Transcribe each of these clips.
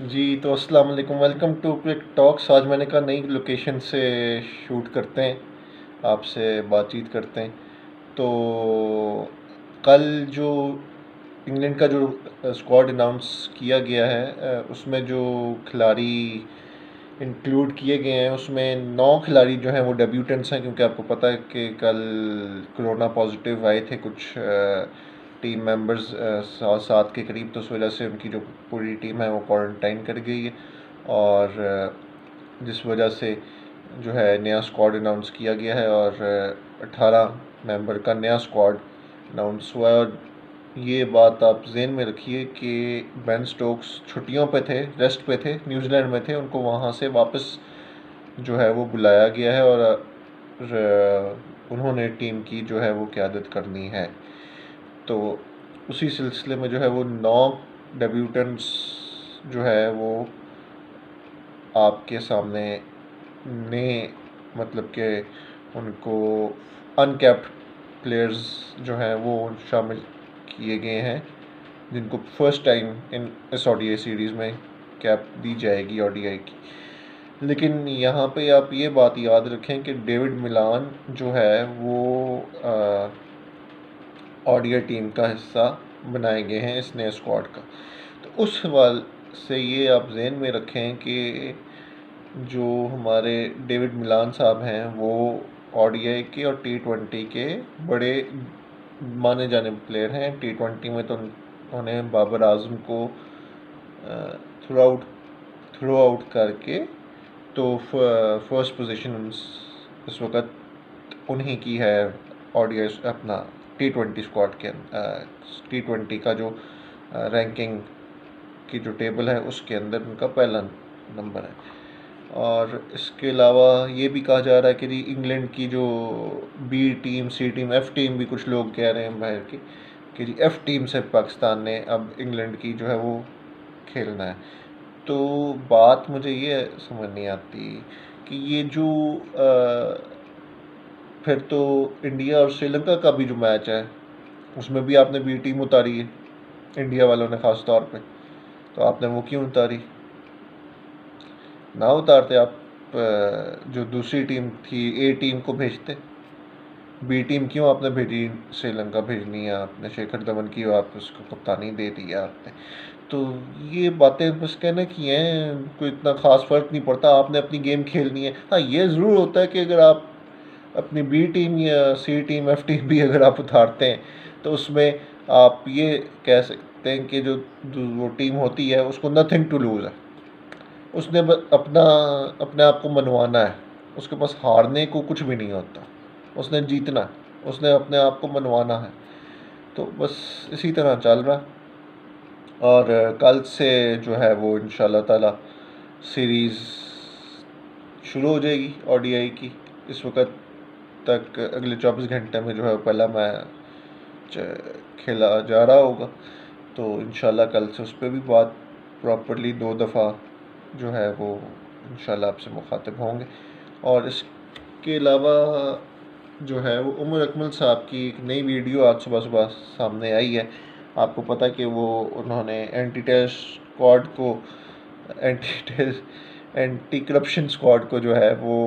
जी, तो अस्सलाम वालेकुम, वेलकम टू क्विक टॉक्स। आज मैंने कहा नई लोकेशन से शूट करते हैं, आपसे बातचीत करते हैं। तो कल जो इंग्लैंड का जो स्क्वाड अनाउंस किया गया है, उसमें जो खिलाड़ी इंक्लूड किए गए हैं उसमें 9 खिलाड़ी जो हैं वो डेब्यूटेंट्स हैं, क्योंकि आपको पता है कि कल कोरोना पॉजिटिव आए थे कुछ टीम मेंबर्स, 7 के करीब। तो उस वजह से उनकी जो पूरी टीम है वो क्वारंटाइन कर गई है। और जिस वजह से जो है नया स्क्वाड अनाउंस किया गया है, और 18 मेंबर का नया स्क्वाड अनाउंस हुआ है। और ये बात आप जहन में रखिए कि बेन स्टोक्स छुट्टियों पे थे, रेस्ट पे थे, न्यूजीलैंड में थे। उनको वहाँ से वापस जो है वो बुलाया गया है, और उन्होंने टीम की जो है वो क़यादत करनी है। तो उसी सिलसिले में जो है वो 9 डेब्यूटेंट्स जो है वो आपके सामने ने मतलब कि उनको अनकैप्ड प्लेयर्स जो हैं वो शामिल किए गए हैं, जिनको फर्स्ट टाइम इस ओडीआई सीरीज़ में कैप दी जाएगी ओडीआई की। लेकिन यहाँ पे आप ये बात याद रखें कि डेविड मिलान जो है वो ओडीआई टीम का हिस्सा बनाए गए हैं इस नए स्क्वाड का। तो उस हवाले से ये आप जहन में रखें कि जो हमारे डेविड मिलान साहब हैं वो ओडीआई के और टी20 के बड़े माने जाने प्लेयर हैं। टी20 में तो उन्होंने बाबर आजम को थ्रो आउट करके तो फर्स्ट पोजीशन इस वक्त उन्हीं की है। ओडीआई अपना टी20 स्क्वाड के टी20 का जो रैंकिंग की जो टेबल है उसके अंदर उनका पहला नंबर है। और इसके अलावा ये भी कहा जा रहा है कि जी इंग्लैंड की जो बी टीम, सी टीम, एफ़ टीम भी कुछ लोग कह रहे हैं बाहर की कि जी एफ़ टीम से पाकिस्तान ने अब इंग्लैंड की जो है वो खेलना है। तो बात मुझे ये समझ नहीं आती कि ये जो फिर तो इंडिया और श्रीलंका का भी जो मैच है उसमें भी आपने बी टीम उतारी है, इंडिया वालों ने ख़ास तौर पे। तो आपने वो क्यों उतारी? ना उतारते आप जो दूसरी टीम थी ए टीम को भेजते। बी टीम क्यों आपने भेजी? श्रीलंका भेजनी है आपने, शेखर धवन की आप उसको कप्तानी दे दी है आपने। तो ये बातें बस कहने की हैं, कोई इतना ख़ास फ़र्क नहीं पड़ता। आपने अपनी गेम खेलनी है। हाँ, ये ज़रूर होता है कि अगर आप अपनी बी टीम या सी टीम, एफ़ टीम भी अगर आप उतारते हैं तो उसमें आप ये कह सकते हैं कि जो वो टीम होती है उसको नथिंग टू लूज़ है। उसने अपने आप को मनवाना है। उसके पास हारने को कुछ भी नहीं होता, उसने जीतना है, उसने अपने आप को मनवाना है। तो बस इसी तरह चल रहा। और कल से जो है वो इंशाल्लाह ताला सीरीज़ शुरू हो जाएगी ओडीआई की। इस वक्त तक अगले 24 घंटे में जो है पहला मैच खेला जा रहा होगा। तो इंशाल्लाह कल से उस पर भी बात प्रॉपरली 2 दफ़ा जो है वो इंशाल्लाह आपसे मुखातिब होंगे। और इसके अलावा जो है वो उमर अकमल साहब की एक नई वीडियो आज सुबह सुबह सामने आई है। आपको पता है कि वो उन्होंने एंटी करप्शन स्क्वाड को जो है वो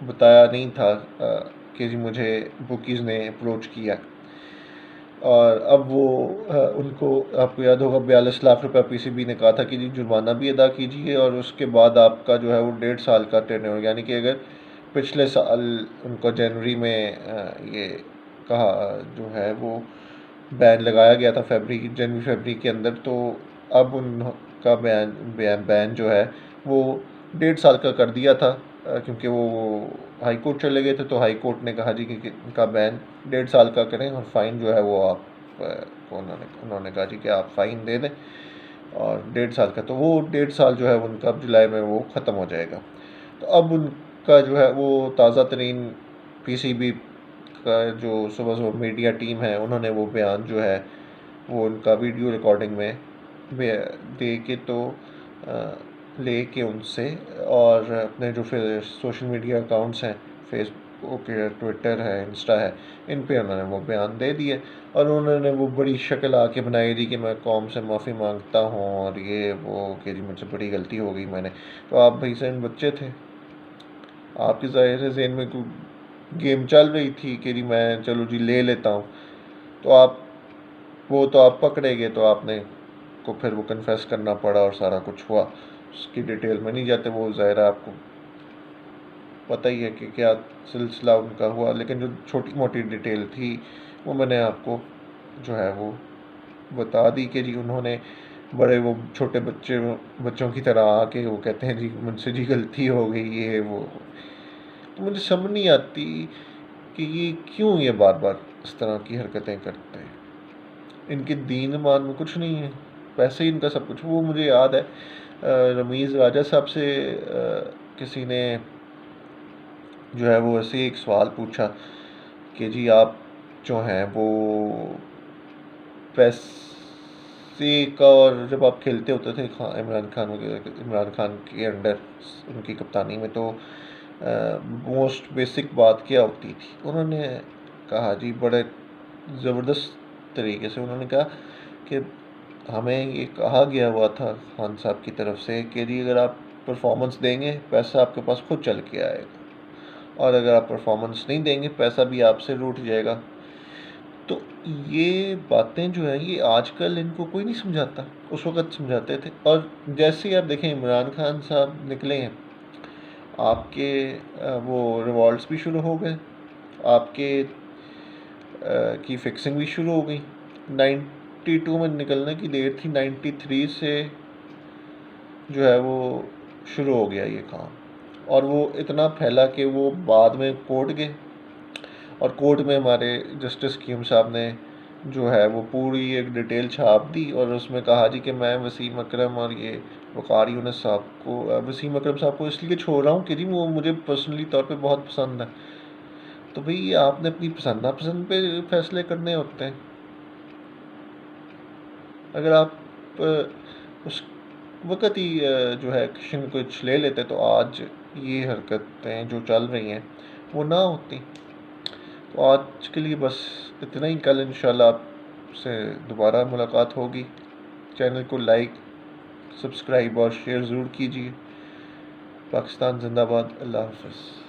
बताया नहीं था कि जी मुझे बुकीज़ ने अप्रोच किया। और अब वो उनको आपको याद होगा 42 लाख रुपए पीसीबी ने कहा था कि जी जुर्माना भी अदा कीजिए, और उसके बाद आपका जो है वो 1.5 साल का टेन्योर, यानी कि अगर पिछले साल उनको जनवरी में ये कहा जो है वो बैन लगाया गया था जनवरी फरवरी के अंदर, तो अब उनका बैन जो है वो 1.5 साल का कर दिया था। क्योंकि वो हाई कोर्ट चले गए थे, तो हाई कोर्ट ने कहा जी कि इनका बैन 1.5 साल का करें, और फ़ाइन जो है वो आप को उन्होंने कहा जी कि आप फ़ाइन दे दें, और 1.5 साल का। तो वो 1.5 साल जो है उनका अब जुलाई में वो ख़त्म हो जाएगा। तो अब उनका जो है वो ताज़ा तरीन पीसीबी का जो सुबह सुबह मीडिया टीम है उन्होंने वो बयान जो है वो उनका वीडियो रिकॉर्डिंग में दे के तो ले के उनसे, और अपने जो फिर सोशल मीडिया अकाउंट्स हैं ओके ट्विटर है, इंस्टा है, इन पे उन्होंने वो बयान दे दिए और उन्होंने वो बड़ी शक्ल आके बनाई थी कि मैं कौम से माफ़ी मांगता हूँ और ये वो कि जी मुझसे बड़ी गलती हो गई मैंने। तो आप भाई सहन बच्चे थे, आपकी ज़ाहिर है ज़हन में कोई गेम चल रही थी कि जी मैं चलो जी ले लेता हूँ, तो आप वो तो आप पकड़े गए, तो आपने को फिर वो कन्फेस करना पड़ा और सारा कुछ हुआ। उसकी डिटेल में नहीं जाते, वो ज़ाहिर है आपको पता ही है कि क्या सिलसिला उनका हुआ, लेकिन जो छोटी मोटी डिटेल थी वो मैंने आपको जो है वो बता दी कि जी उन्होंने बड़े वो छोटे बच्चों की तरह आके वो कहते हैं जी मुझसे जी गलती हो गई ये वो। तो मुझे समझ नहीं आती कि ये क्यों ये बार बार इस तरह की हरकतें करते हैं। इनके दीन ईमान में कुछ नहीं है, पैसे ही इनका सब कुछ। वो मुझे याद है रमीज़ राजा साहब से किसी ने जो है वो ऐसे एक सवाल पूछा कि जी आप जो हैं वो पैसे का, और जब आप खेलते होते थे इमरान खान के अंडर उनकी कप्तानी में, तो मोस्ट बेसिक बात क्या होती थी? उन्होंने कहा जी बड़े ज़बरदस्त तरीके से उन्होंने कहा कि हमें ये कहा गया हुआ था खान साहब की तरफ से कि जी अगर आप परफॉर्मेंस देंगे पैसा आपके पास खुद चल के आएगा, और अगर आप परफॉर्मेंस नहीं देंगे पैसा भी आपसे रूठ जाएगा। तो ये बातें जो है ये आजकल इनको कोई नहीं समझाता, उस वक़्त समझाते थे। और जैसे ही आप देखें इमरान खान साहब निकले हैं, आपके वो रिवॉल्ट्स भी शुरू हो गए, आपके की फिक्सिंग भी शुरू हो गई। 92 में निकलने की देर थी, 93 से जो है वो शुरू हो गया ये काम, और वो इतना फैला कि वो बाद में कोर्ट गए, और कोर्ट में हमारे जस्टिस कीम साहब ने जो है वो पूरी एक डिटेल छाप दी, और उसमें कहा जी कि मैं वसीम अकरम और ये वक़ार यूनुस साहब को, वसीम अकरम साहब को इसलिए छोड़ रहा हूँ कि जी वो मुझे पर्सनली तौर पे बहुत पसंद है। तो भाई आपने अपनी पसंद नापसंद पे फैसले करने होते हैं। अगर आप उस वक़्त ही जो है एक्शन कुछ ले लेते तो आज ये हरकतें जो चल रही हैं वो ना होती। तो आज के लिए बस इतना ही। कल इंशाल्लाह आपसे दोबारा मुलाकात होगी। चैनल को लाइक, सब्सक्राइब और शेयर ज़रूर कीजिए। पाकिस्तान जिंदाबाद। अल्लाह हाफ़िज़।